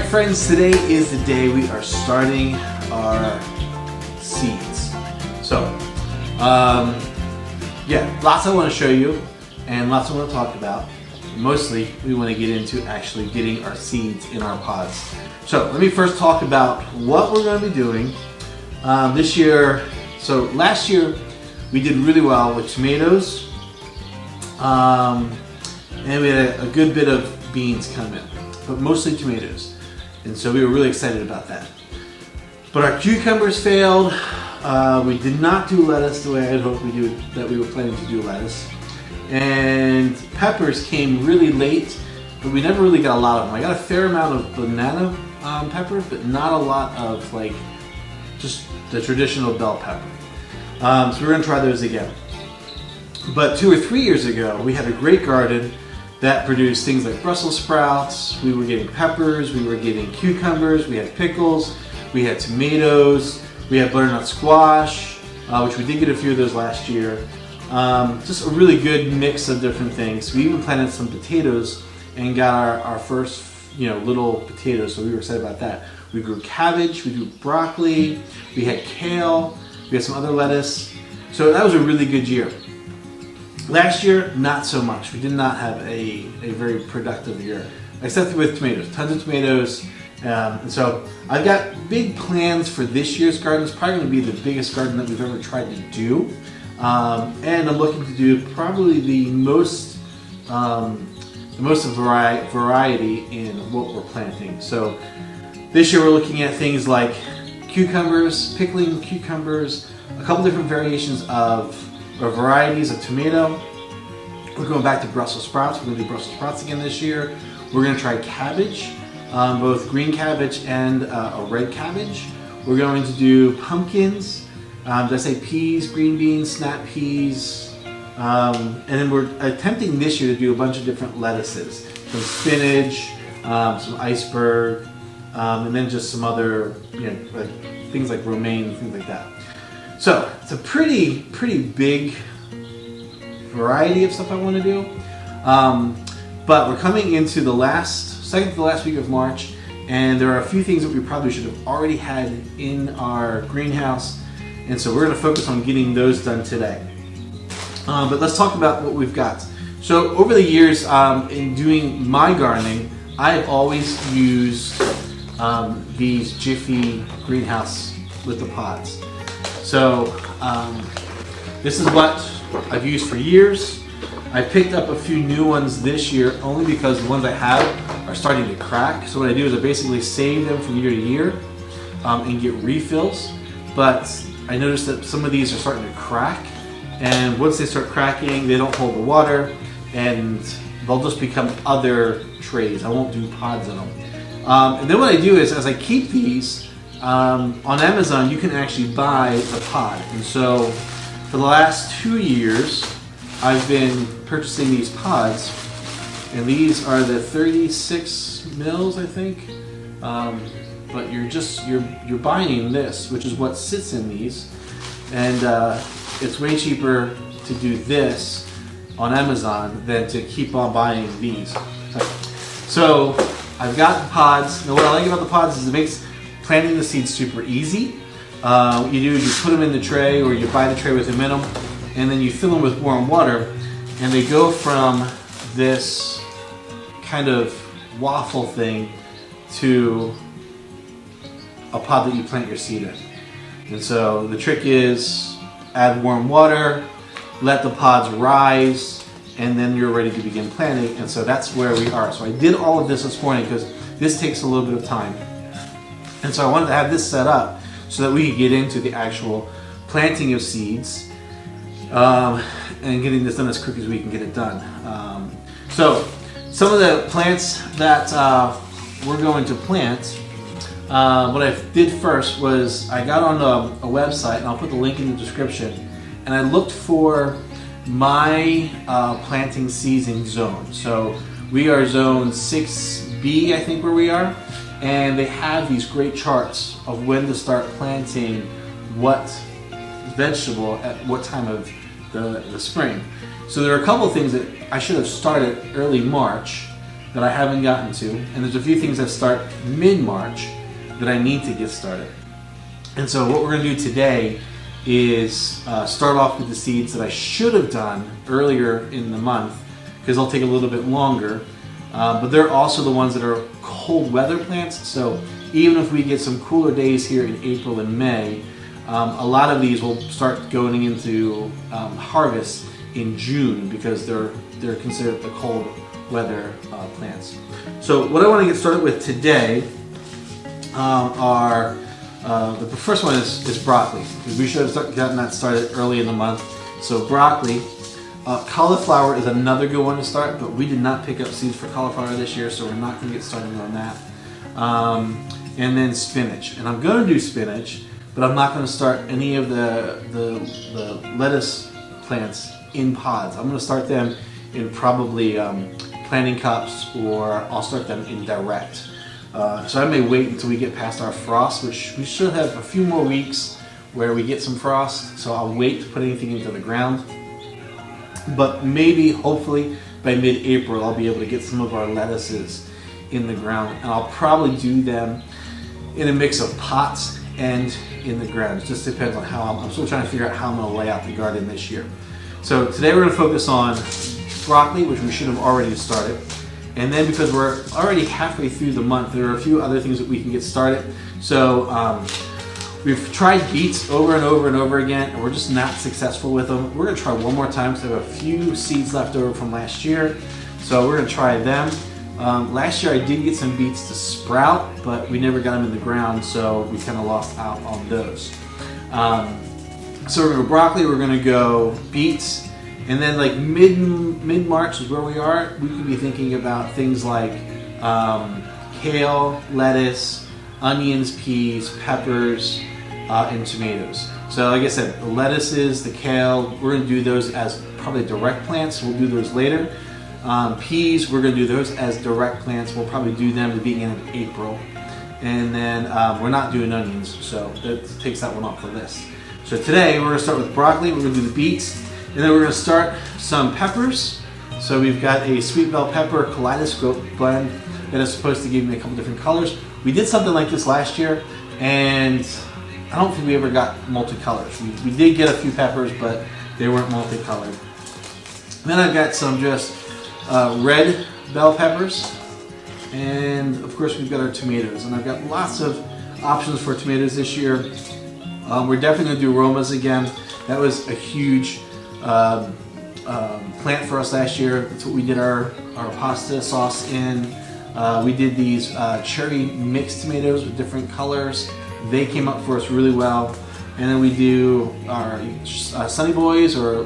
friends, today is the day we are starting our seeds. So, yeah, lots I want to show you and lots I want to talk about. Mostly, we want to get into actually getting our seeds in our pods. So, let me first talk about what we're going to be doing this year. So, last year we did really well with tomatoes, and we had a good bit of beans come in, but mostly tomatoes. And so we were really excited about that. But our cucumbers failed. We did not do lettuce the way I had hoped we were planning to do lettuce. And peppers came really late, but we never really got a lot of them. I got a fair amount of banana peppers, but not a lot of like just the traditional bell pepper. So we're gonna try those again. But 2 or 3 years ago, we had a great garden that produced things like Brussels sprouts. We were getting peppers, we were getting cucumbers, we had pickles, we had tomatoes, we had butternut squash, which we did get a few of those last year. Just a really good mix of different things. We even planted some potatoes and got our first little potatoes, so we were excited about that. We grew cabbage, we grew broccoli, we had kale, we had some other lettuce. So that was a really good year. Last year, not so much. We did not have a very productive year, except with tomatoes, tons of tomatoes. And so I've got big plans for this year's garden. It's probably going to be the biggest garden that we've ever tried to do. And I'm looking to do probably the most variety in what we're planting. So this year we're looking at things like cucumbers, pickling cucumbers, a couple different variations of or varieties of tomato. We're going back to Brussels sprouts. We're going to do Brussels sprouts again this year. We're going to try cabbage, both green cabbage and a red cabbage. We're going to do pumpkins. Did I say peas, green beans, snap peas? And then we're attempting this year to do a bunch of different lettuces. Some spinach, some iceberg, and then just some other things like romaine, things like that. So it's a pretty big variety of stuff I want to do, but we're coming into the second to the last week of March, and there are a few things that we probably should have already had in our greenhouse, and so we're going to focus on getting those done today. But let's talk about what we've got. So over the years in doing my gardening, I've always used these Jiffy greenhouse with the pods. So this is what I've used for years. I picked up a few new ones this year only because the ones I have are starting to crack. So what I do is I basically save them from year to year and get refills. But I noticed that some of these are starting to crack, and once they start cracking, they don't hold the water, and they'll just become other trays. I won't do pods in them. And then what I do is, as I keep these, on Amazon, you can actually buy the pod. And so for the last 2 years, I've been purchasing these pods, and these are the 36 mils, I think. But you're buying this, which is what sits in these, and it's way cheaper to do this on Amazon than to keep on buying these. So I've got the pods. Now what I like about the pods is it makes planting the seeds super easy. What you do is you put them in the tray, or you buy the tray with them in them, and then you fill them with warm water, and they go from this kind of waffle thing to a pod that you plant your seed in. And so the trick is add warm water, let the pods rise, and then you're ready to begin planting. And so that's where we are. So I did all of this morning because this takes a little bit of time. And so I wanted to have this set up so that we could get into the actual planting of seeds and getting this done as quick as we can get it done. So some of the plants that we're going to plant, what I did first was I got on a website, and I'll put the link in the description, and I looked for my planting season zone. So we are zone 6B, I think, where we are. And they have these great charts of when to start planting what vegetable at what time of the spring. So there are a couple of things that I should have started early March that I haven't gotten to, and there's a few things that start mid-March that I need to get started. And so what we're going to do today is start off with the seeds that I should have done earlier in the month, because they'll take a little bit longer, but they're also the ones that are cold weather plants. So even if we get some cooler days here in April and May, a lot of these will start going into harvest in June, because they're considered the cold weather plants. So what I want to get started with today are the first one is broccoli, because we should have gotten that started early in the month. So broccoli, cauliflower is another good one to start, but we did not pick up seeds for cauliflower this year, so we're not going to get started on that. And then spinach, and I'm going to do spinach, but I'm not going to start any of the lettuce plants in pods. I'm going to start them in probably planting cups, or I'll start them in direct. So I may wait until we get past our frost, which we should have a few more weeks where we get some frost, so I'll wait to put anything into the ground. But maybe, hopefully, by mid-April I'll be able to get some of our lettuces in the ground, and I'll probably do them in a mix of pots and in the ground. It just depends on how I'm still trying to figure out how I'm going to lay out the garden this year. So today we're going to focus on broccoli, which we should have already started. And then, because we're already halfway through the month, there are a few other things that we can get started. So we've tried beets over and over and over again, and we're just not successful with them. We're going to try one more time, because I have a few seeds left over from last year. So we're going to try them. Last year I did get some beets to sprout, but we never got them in the ground, so we kind of lost out on those. So we're going to go broccoli, we're going to go beets. And then like mid-March is where we are. We could be thinking about things like kale, lettuce, onions, peas, peppers, and tomatoes. So like I said, the lettuces, the kale, we're going to do those as probably direct plants. We'll do those later. Peas, we're going to do those as direct plants. We'll probably do them at the beginning of April. And then we're not doing onions, so that takes that one off the list. So today we're going to start with broccoli, we're going to do the beets, and then we're going to start some peppers. So we've got a sweet bell pepper kaleidoscope blend that is supposed to give me a couple different colors. We did something like this last year, and I don't think we ever got multicolors. We did get a few peppers, but they weren't multicolored. Then I've got some just red bell peppers, and of course we've got our tomatoes. And I've got lots of options for tomatoes this year. We're definitely going to do aromas again. That was a huge plant for us last year. That's what we did our pasta sauce in. We did these cherry mixed tomatoes with different colors. They came up for us really well. And then we do our Sunny Boys or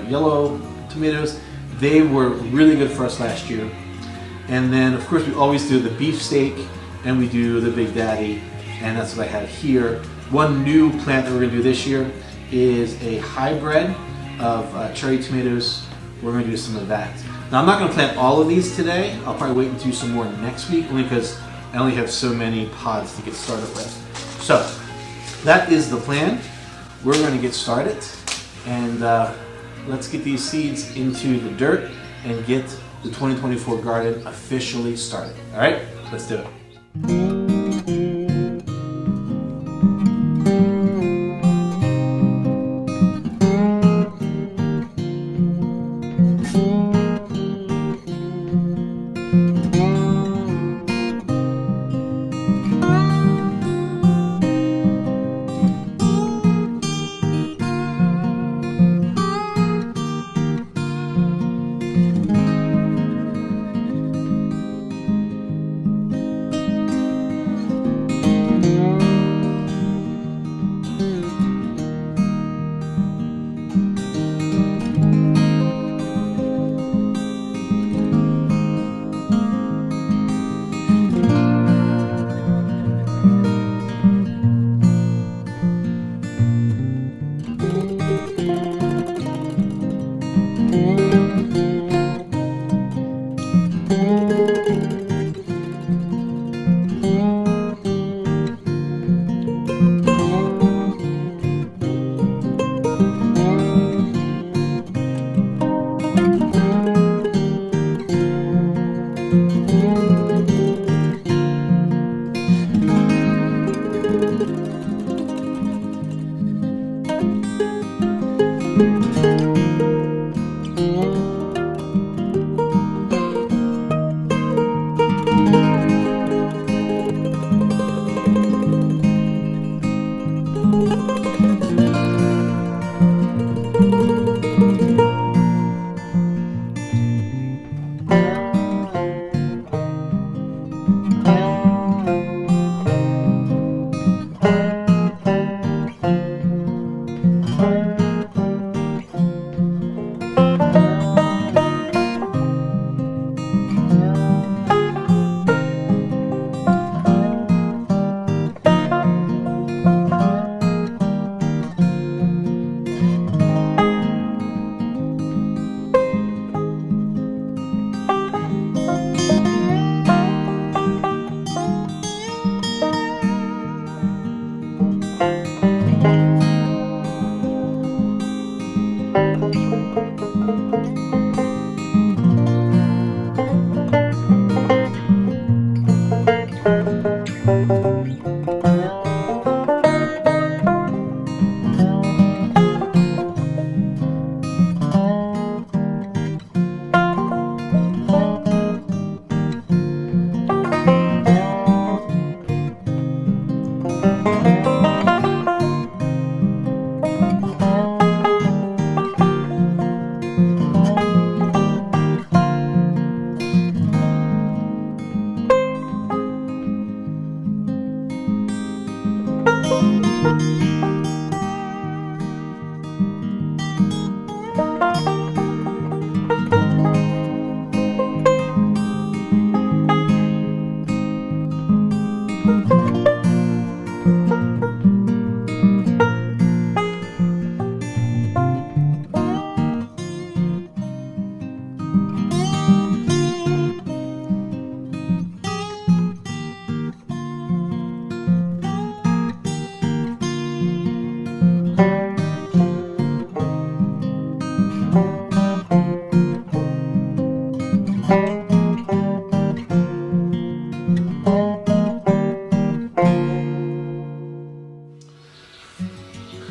yellow tomatoes. They were really good for us last year. And then of course we always do the beefsteak, and we do the Big Daddy, and that's what I have here. One new plant that we're going to do this year is a hybrid of cherry tomatoes. We're going to do some of that. Now I'm not going to plant all of these today. I'll probably wait and do some more next week, only because I only have so many pods to get started with. So that is the plan. We're going to get started, and let's get these seeds into the dirt and get the 2024 garden officially started. All right, let's do it.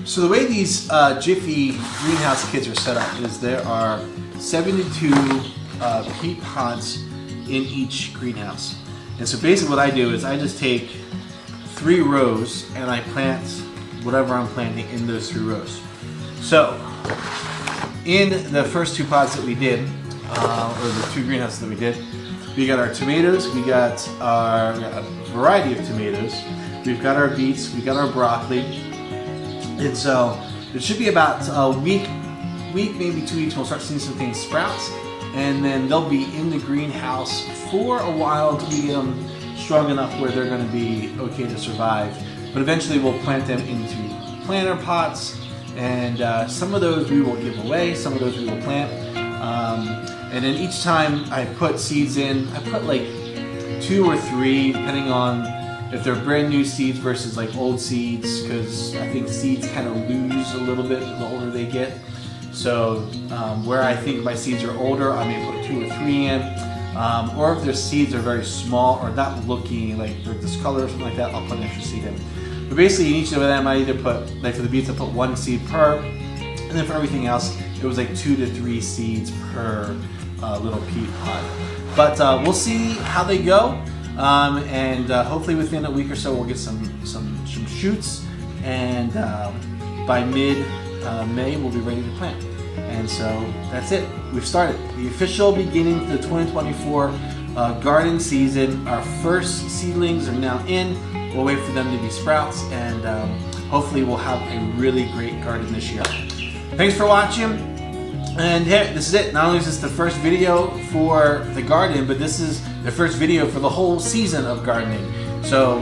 So the way these Jiffy greenhouse kits are set up is there are 72 peat pods in each greenhouse. And so basically what I do is I just take 3 rows and I plant whatever I'm planting in those 3 rows. So in the first 2 pods that we did, or the 2 greenhouses that we did, we got our tomatoes, we got a variety of tomatoes, we've got our beets, we got our broccoli. And so it should be about a week, maybe 2 weeks, we'll start seeing some things sprouts, and then they'll be in the greenhouse for a while until we get them strong enough where they're going to be okay to survive. But eventually we'll plant them into planter pots, and some of those we will give away, some of those we will plant. And then each time I put seeds in, I put like 2 or 3, depending on if they're brand new seeds versus like old seeds, because I think seeds kind of lose a little bit the older they get. So where I think my seeds are older, I may put 2 or 3 in. Or if their seeds are very small or not looking like they're discolored or something like that, I'll put an extra seed in. But basically in each of them I either put, like for the beets I put 1 seed per, and then for everything else it was like 2 to 3 seeds per little peat pod. But we'll see how they go. And hopefully within a week or so we'll get some shoots, and by mid-May we'll be ready to plant. And so that's it. We've started the official beginning of the 2024 garden season. Our first seedlings are now in. We'll wait for them to be sprouts, and hopefully we'll have a really great garden this year. Thanks for watching. And here, this is it. Not only is this the first video for the garden, but this is the first video for the whole season of gardening. So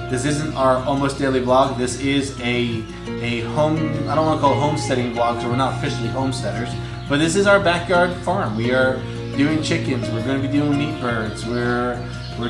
this isn't our almost daily vlog. This is a home, I don't want to call it homesteading vlog because we're not officially homesteaders, but this is our backyard farm. We are doing chickens. We're going to be doing meat birds. We're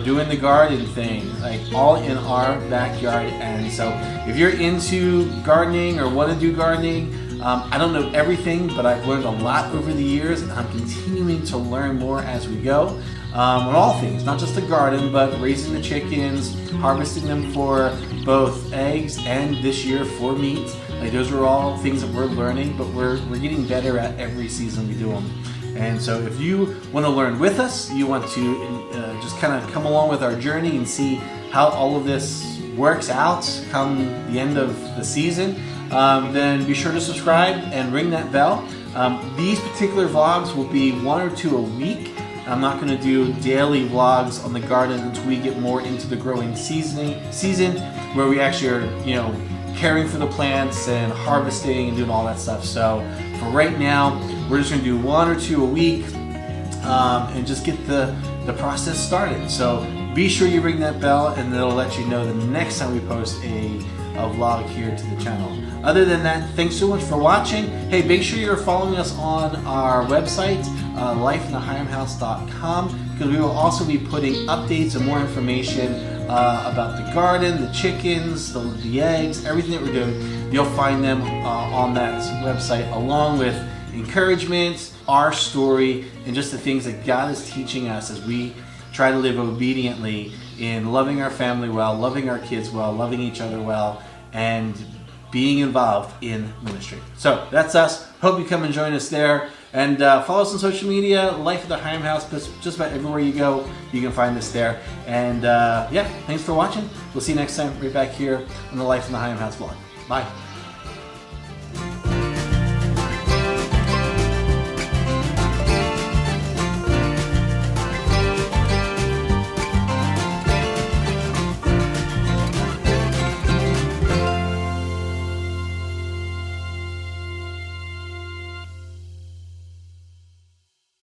doing the garden thing, like all in our backyard. And so if you're into gardening or want to do gardening, I don't know everything, but I've learned a lot over the years, and I'm continuing to learn more as we go on all things, not just the garden, but raising the chickens, harvesting them for both eggs and this year for meat. Like those are all things that we're learning, but we're getting better at every season we do them. And so if you want to learn with us, you want to just kind of come along with our journey and see how all of this works out come the end of the season, then be sure to subscribe and ring that bell. These particular vlogs will be 1 or 2 a week. I'm not going to do daily vlogs on the garden until we get more into the growing season where we actually are, caring for the plants and harvesting and doing all that stuff. So for right now, we're just going to do 1 or 2 a week and just get the process started. So be sure you ring that bell, and it'll let you know the next time we post a vlog here to the channel. Other than that, thanks so much for watching. Hey, make sure you're following us on our website, lifeinthehighamhouse.com, because we will also be putting updates and more information about the garden, the chickens, the eggs, everything that we're doing. You'll find them on that website, along with encouragement, our story, and just the things that God is teaching us as we try to live obediently in loving our family well, loving our kids well, loving each other well, and being involved in ministry. So that's us. Hope you come and join us there. And follow us on social media, Life of the Higham House. Just about everywhere you go, you can find us there. And yeah, thanks for watching. We'll see you next time right back here on the Life of the Higham House vlog. Bye.